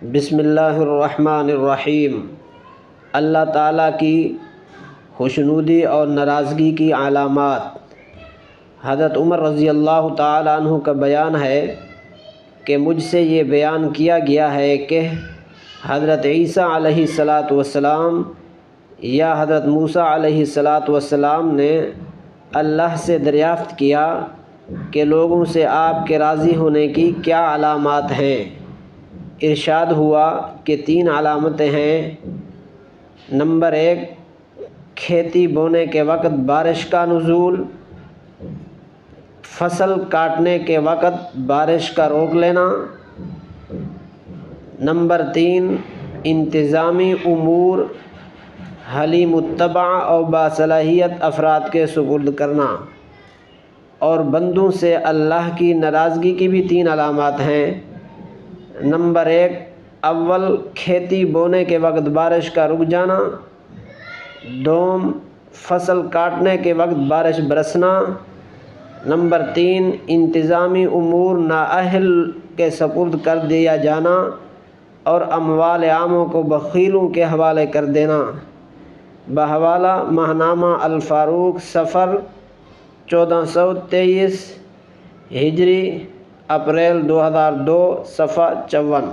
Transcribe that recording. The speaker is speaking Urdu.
بسم اللہ الرحمن الرحیم۔ اللہ تعالیٰ کی خوشنودی اور ناراضگی کی علامات۔ حضرت عمر رضی اللہ تعالیٰ عنہ کا بیان ہے کہ مجھ سے یہ بیان کیا گیا ہے کہ حضرت عیسیٰ علیہ السلام یا حضرت موسیٰ علیہ السلام نے اللہ سے دریافت کیا کہ لوگوں سے آپ کے راضی ہونے کی کیا علامات ہیں۔ ارشاد ہوا کہ 3 علامتیں ہیں۔ نمبر 1، کھیتی بونے کے وقت بارش کا نزول، فصل کاٹنے کے وقت بارش کا روک لینا۔ نمبر 3، انتظامی امور حلیم الطبع اور باصلاحیت افراد کے سپرد کرنا۔ اور بندوں سے اللہ کی ناراضگی کی بھی 3 علامات ہیں۔ نمبر 1، اول کھیتی بونے کے وقت بارش کا رک جانا۔ دوم، فصل کاٹنے کے وقت بارش برسنا۔ نمبر 3، انتظامی امور نااہل کے سپرد کر دیا جانا اور اموال عاموں کو بخیلوں کے حوالے کر دینا۔ بحوالہ ماہنامہ الفاروق، صفر 1423 ہجری، اپریل 2002، صفحہ 54۔